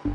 Hey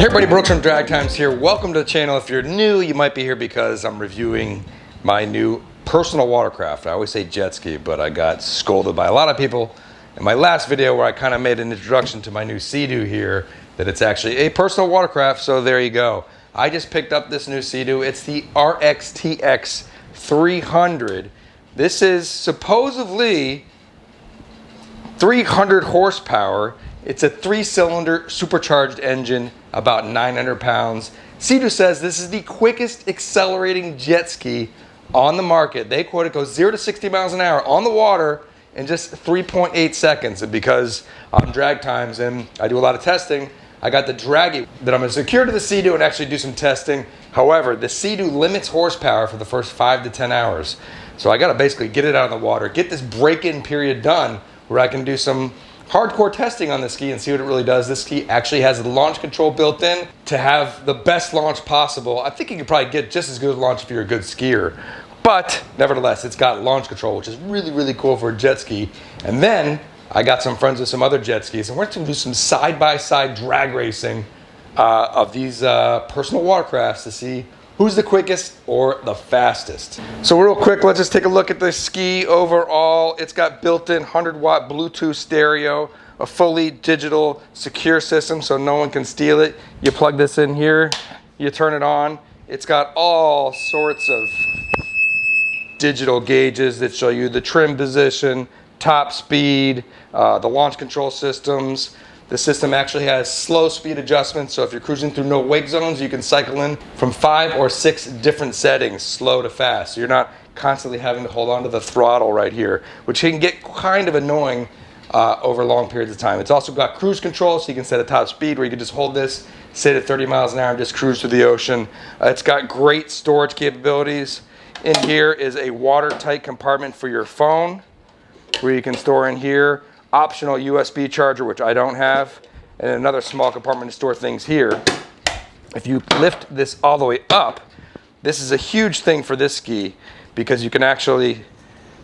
everybody, Brooks from Drag Times here. Welcome to the channel. If you're new, you might be here because I'm reviewing my new personal watercraft. I always say jet ski, but I got scolded by a lot of people in my last video where I kind of made an introduction to my new Sea-Doo here, that it's actually a personal watercraft, so there you go. I just picked up this new Sea-Doo. It's the RXT-X 300. This is supposedly 300 horsepower. It's a 3-cylinder supercharged engine, about 900 pounds. Sea-Doo says this is the quickest accelerating jet ski on the market. They quote it goes 0 to 60 miles an hour on the water in just 3.8 seconds. And because I'm Drag Times and I do a lot of testing, I got the Draggy that I'm going to secure to the Sea-Doo and actually do some testing. However, the Sea-Doo limits horsepower for the first 5 to 10 hours. So I got to basically get it out of the water, get this break-in period done where I can do some hardcore testing on this ski and see what it really does. This ski actually has the launch control built in to have the best launch possible. I think you could probably get just as good a launch if you're a good skier. But nevertheless, it's got launch control, which is really, really cool for a jet ski. And then I got some friends with some other jet skis, and we're going to do some side-by-side drag racing of these personal watercrafts to see who's the quickest or the fastest. So real quick, let's just take a look at this ski overall. It's got built-in 100-watt Bluetooth stereo, a fully digital secure system so no one can steal it. You plug this in here, you turn it on. It's got all sorts of digital gauges that show you the trim position, top speed, the launch control systems. The system actually has slow speed adjustments, so if you're cruising through no wake zones, you can cycle in from 5 or 6 different settings, slow to fast. So you're not constantly having to hold on to the throttle right here, which can get kind of annoying over long periods of time. It's also got cruise control, so you can set a top speed where you can just hold this, sit at 30 miles an hour and just cruise through the ocean. It's got great storage capabilities. In here is a watertight compartment for your phone, where you can store in here. Optional USB charger, which I don't have, and another small compartment to store things here. If you lift this all the way up, this is a huge thing for this ski because you can actually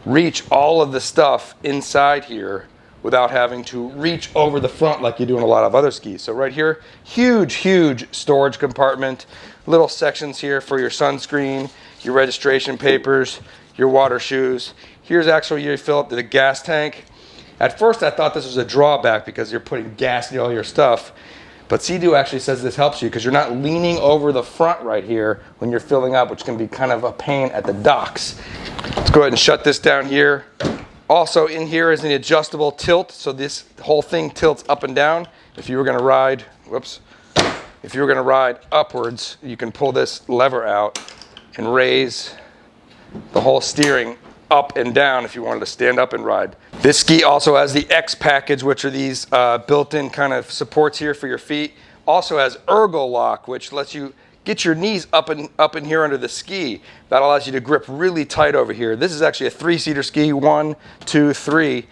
reach all of the stuff inside here without having to reach over the front like you do in a lot of other skis. So right here, huge storage compartment, little sections here for your sunscreen, your registration papers, your water shoes. Here's actually where you fill up the gas tank. At first I thought this was a drawback because you're putting gas in all your stuff, but Sea-Doo actually says this helps you because you're not leaning over the front right here when you're filling up, which can be kind of a pain at the docks. Let's go ahead and shut this down here. Also in here is an adjustable tilt, so this whole thing tilts up and down. If you were going to ride, if you were going to ride upwards, you can pull this lever out and raise the whole steering up and down if you wanted to stand up and ride. This ski also has the X package, which are these built-in kind of supports here for your feet. Also has ergo lock, which lets you get your knees up in here under the ski. That allows you to grip really tight over here. This is actually a 3-seater ski, 1, 2, 3.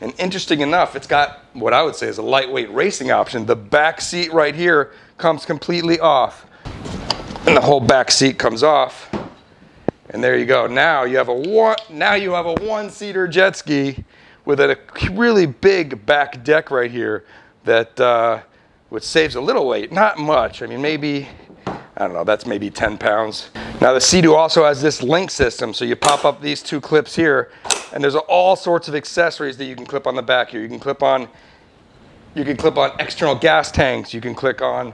And interesting enough, it's got what I would say is a lightweight racing option. The back seat right here comes completely off, and the whole back seat comes off. And there you go. Now you have a 1-seater jet ski with a really big back deck right here that which saves a little weight. Not much. I mean, maybe, I don't know, that's maybe 10 pounds. Now the Sea-Doo also has this link system, so you pop up these 2 clips here, and there's all sorts of accessories that you can clip on the back here. You can clip on external gas tanks. You can clip on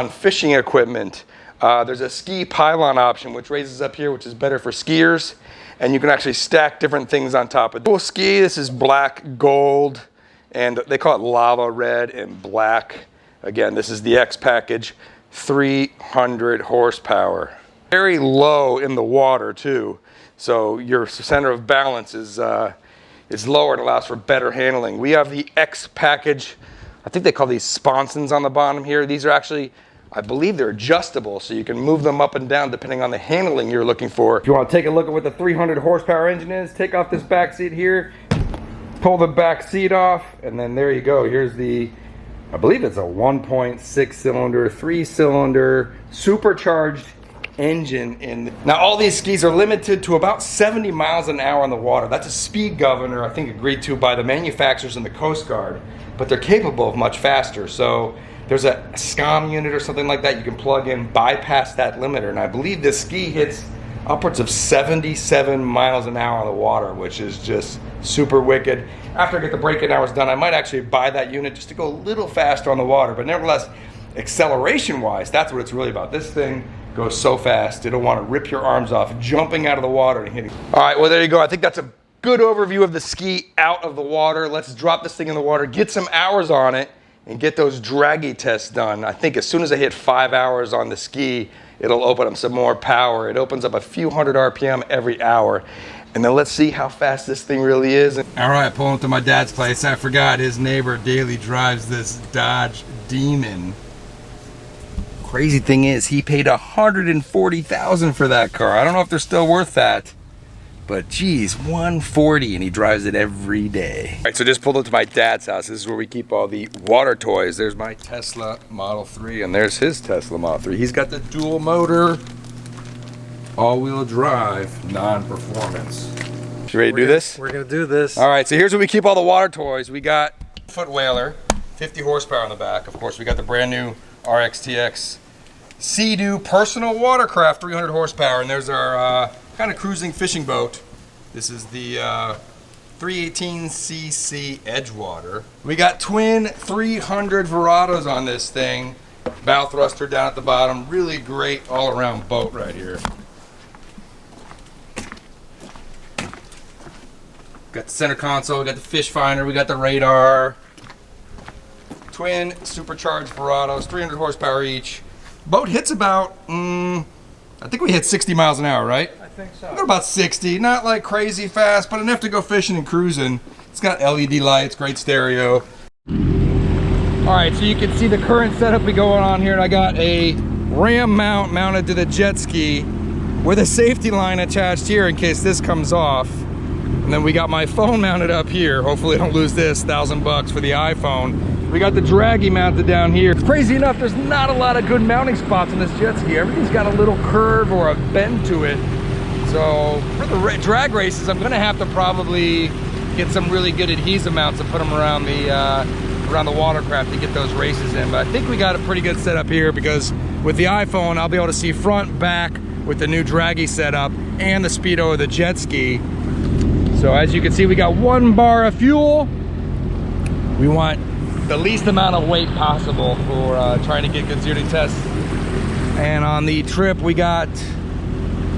fishing equipment. There's a ski pylon option which raises up here, which is better for skiers, and you can actually stack different things on top of it. Cool ski. This is black, gold, and they call it lava red and black. Again, this is the X package, 300 horsepower. Very low in the water too, so your center of balance is lower and allows for better handling. We have the X package. I think they call these sponsons on the bottom here. These are actually I believe they're adjustable, so you can move them up and down depending on the handling you're looking for. If you want to take a look at what the 300 horsepower engine is, take off this back seat here, pull the back seat off, and then there you go. Here's the, I believe it's a 1.6 cylinder, 3-cylinder, supercharged engine in. Now all these skis are limited to about 70 miles an hour on the water. That's a speed governor, I think agreed to by the manufacturers and the Coast Guard, but they're capable of much faster. So there's a SCOM unit or something like that you can plug in, bypass that limiter, and I believe this ski hits upwards of 77 miles an hour on the water, which is just super wicked. After I get the break-in hours done, I might actually buy that unit just to go a little faster on the water, but nevertheless, acceleration-wise, that's what it's really about. This thing goes so fast, it'll want to rip your arms off, jumping out of the water and hitting. All right, well, there you go. I think that's a good overview of the ski out of the water. Let's drop this thing in the water, get some hours on it, and get those draggy tests done. I think as soon as I hit 5 hours on the ski, it'll open up some more power. It opens up a few hundred RPM every hour. And then let's see how fast this thing really is. All right, pulling up to my dad's place. I forgot his neighbor daily drives this Dodge Demon. Crazy thing is, he paid $140,000 for that car. I don't know if they're still worth that, but geez, $140, and he drives it every day. All right, so just pulled up to my dad's house. This is where we keep all the water toys. There's my Tesla Model 3, and there's his Tesla Model 3. He's got the dual motor, all-wheel drive, non-performance. You ready to do this? We're gonna do this. All right, so here's where we keep all the water toys. We got foot whaler, 50 horsepower on the back. Of course, we got the brand new RXT-X Sea-Doo personal watercraft, 300 horsepower, and there's our kind of cruising fishing boat. This is the 318cc Edgewater. We got twin 300 Verados on this thing. Bow thruster down at the bottom. Really great all-around boat right here. Got the center console, we got the fish finder, we got the radar. Twin supercharged Verados, 300 horsepower each. Boat hits about, I think we hit 60 miles an hour, right? I think so. We're about 60, not like crazy fast, but enough to go fishing and cruising. It's got LED lights, great stereo. All right, so you can see the current setup we going on here. And I got a ram mount mounted to the jet ski with a safety line attached here in case this comes off. And then we got my phone mounted up here. Hopefully I don't lose this, $1,000 for the iPhone. We got the draggy mounted down here. Crazy enough, there's not a lot of good mounting spots on this jet ski. Everything's got a little curve or a bend to it. So for the drag races, I'm gonna have to probably get some really good adhesive mounts and put them around the watercraft to get those races in. But I think we got a pretty good setup here because with the iPhone, I'll be able to see front, back with the new draggy setup and the speedo of the jet ski. So as you can see, we got 1 bar of fuel. We want the least amount of weight possible for trying to get good zero tests. And on the trip, we got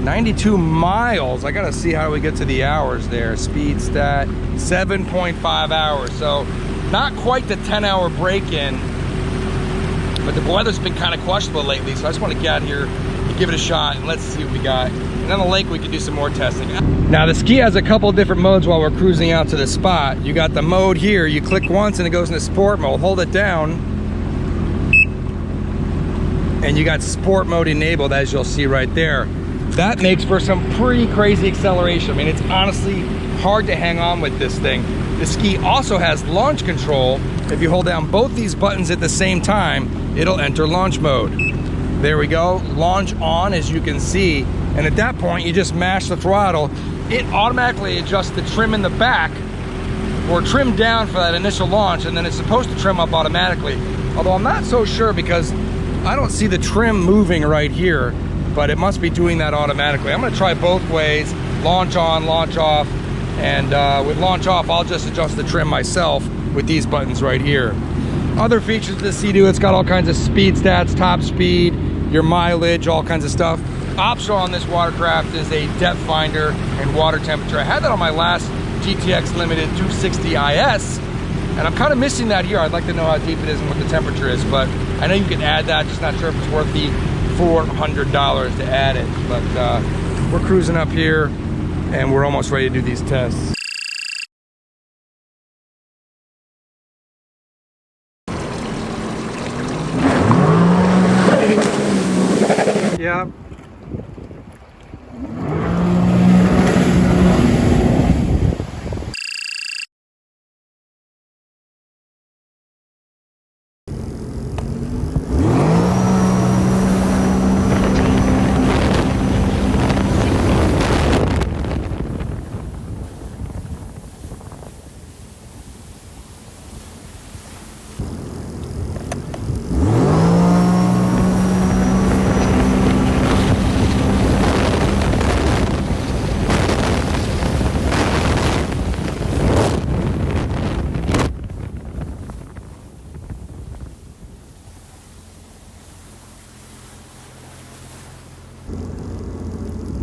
92 miles. I gotta see how we get to the hours there. Speed stat, 7.5 hours. So not quite the 10-hour break-in, but the weather's been kind of questionable lately. So I just want to get out here and give it a shot and let's see what we got. And on the lake, we can do some more testing. Now the ski has a couple different modes while we're cruising out to the spot. You got the mode here, you click once and it goes into sport mode. Hold it down. And you got sport mode enabled, as you'll see right there. That makes for some pretty crazy acceleration. I mean, it's honestly hard to hang on with this thing. The ski also has launch control. If you hold down both these buttons at the same time, it'll enter launch mode. There we go, launch on, as you can see. And at that point, you just mash the throttle. It automatically adjusts the trim in the back or trim down for that initial launch, and then it's supposed to trim up automatically. Although I'm not so sure because I don't see the trim moving right here, but it must be doing that automatically. I'm gonna try both ways, launch on, launch off, and with launch off, I'll just adjust the trim myself with these buttons right here. Other features of the Sea-Doo, it's got all kinds of speed stats, top speed, your mileage, all kinds of stuff. Optional on this watercraft is a depth finder and water temperature. I had that on my last GTX Limited 260 IS, and I'm kind of missing that here. I'd like to know how deep it is and what the temperature is, but I know you can add that, just not sure if it's worth the $400 to add it. But we're cruising up here, and we're almost ready to do these tests. job.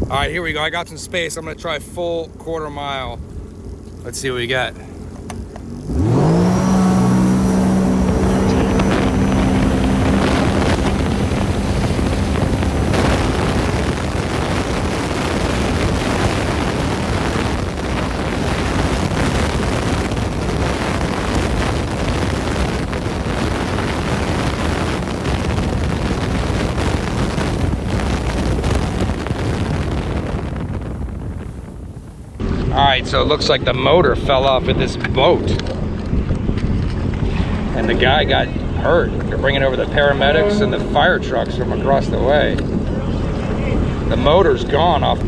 All right, here we go. I got some space. I'm gonna try full quarter mile. Let's see what we got. All right, so it looks like the motor fell off of this boat and the guy got hurt. They're bringing over the paramedics and the fire trucks from across the way. The motor's gone off.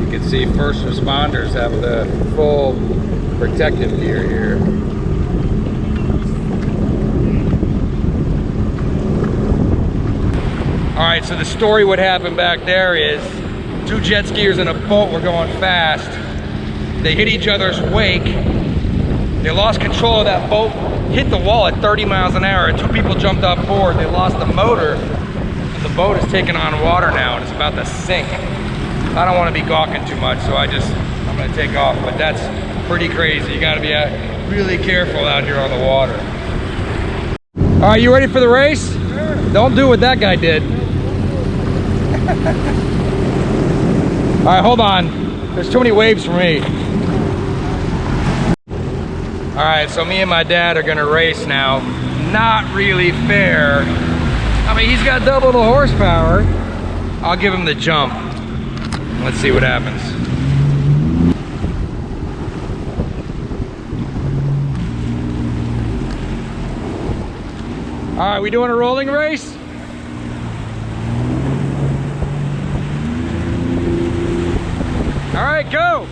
You can see first responders have the full protective gear here. All right, so the story what happened back there is two jet skiers in a boat were going fast. They hit each other's wake. They lost control of that boat, hit the wall at 30 miles an hour. Two people jumped off board. They lost the motor. And the boat is taking on water now and it's about to sink. I don't want to be gawking too much, so I'm going to take off. But that's pretty crazy. You got to be really careful out here on the water. All right, you ready for the race? Sure. Don't do what that guy did. All right, hold on. There's too many waves for me. All right, so me and my dad are gonna race now. Not really fair. I mean, he's got double the horsepower. I'll give him the jump. Let's see what happens. All right, we doing a rolling race? All right, go.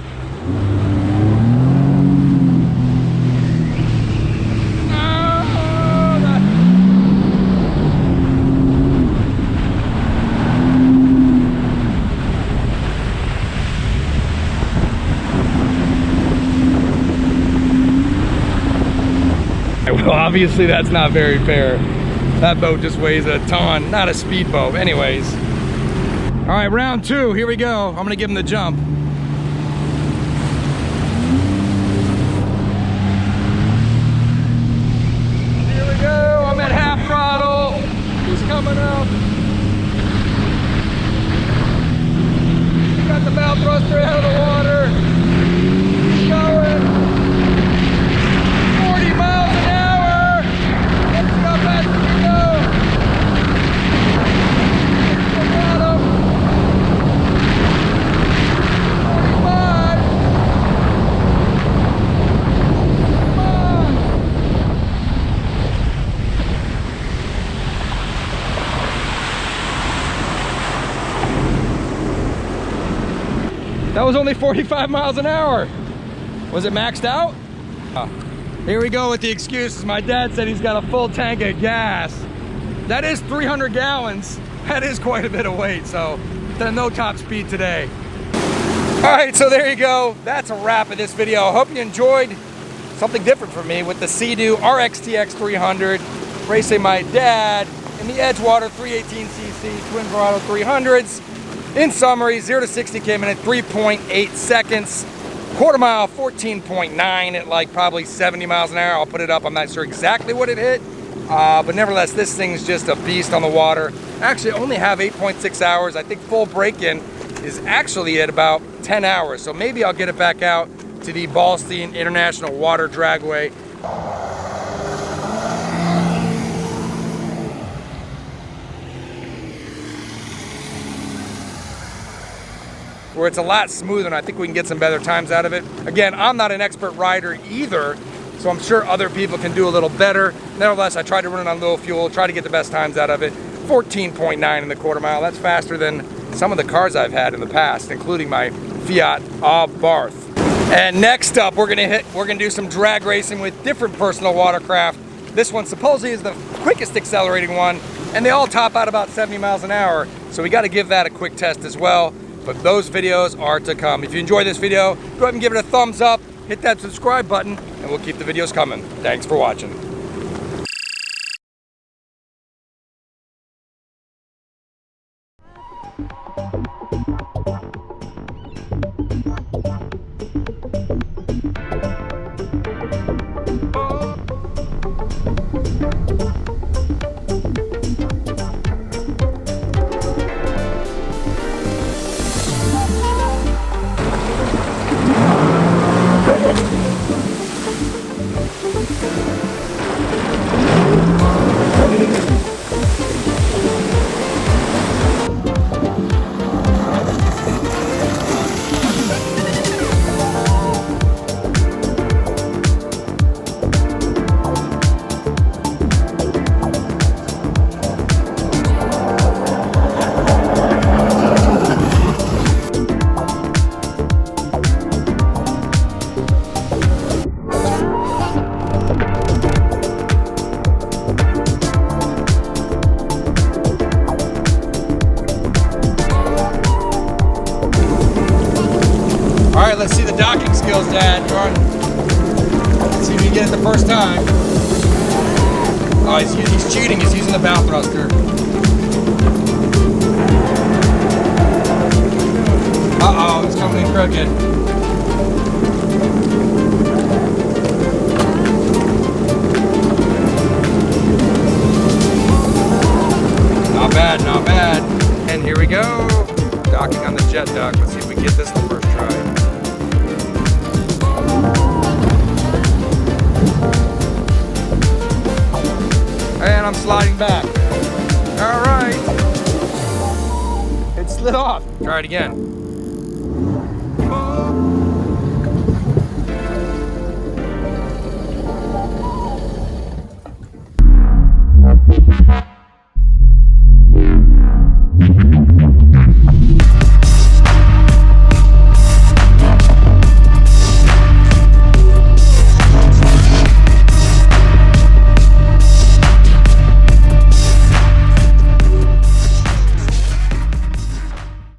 Well, obviously that's not very fair. That boat just weighs a ton, not a speedboat. Anyways. All right, round two, here we go. I'm gonna give him the jump. Here we go, I'm at half throttle. He's coming up. Got the bow thruster out of the water. He's going. 40 miles an hour. Let's see how fast we can go. Got him. 45. Come on. That was only 45 miles an hour. Was it maxed out? Here we go with the excuses. My dad said he's got a full tank of gas. That is 300 gallons. That is quite a bit of weight, so no top speed today. All right, so there you go. That's a wrap of this video. I hope you enjoyed something different from me with the Sea-Doo RXT-X 300, racing my dad in the Edgewater 318cc twin throttle 300s. In summary, 0 to 60 came in at 3.8 seconds. Quarter mile, 14.9 at like probably 70 miles an hour. I'll put it up. I'm not sure exactly what it hit. But nevertheless, this thing's just a beast on the water. Actually, I only have 8.6 hours. I think full break-in is actually at about 10 hours. So maybe I'll get it back out to the Ballstein International Water Dragway. where it's a lot smoother, and I think we can get some better times out of it. Again, I'm not an expert rider either, so I'm sure other people can do a little better. Nevertheless, I tried to run it on low fuel, try to get the best times out of it. 14.9 in the quarter mile. That's faster than some of the cars I've had in the past, including my Fiat Abarth. And next up, we're gonna do some drag racing with different personal watercraft. This one supposedly is the quickest accelerating one, and they all top out about 70 miles an hour. So we gotta give that a quick test as well. But those videos are to come. If you enjoyed this video, go ahead and give it a thumbs up, hit that subscribe button, and we'll keep the videos coming. Thanks for watching. All right, let's see the docking skills, Dad. Let's see if you get it the first time. Oh, he's cheating. He's using the bow thruster. Uh-oh, it's coming in crooked. Not bad, not bad. And here we go. Docking on the jet dock. Let's see if we can get this the first try. And I'm sliding back. All right. It slid off. Try it again.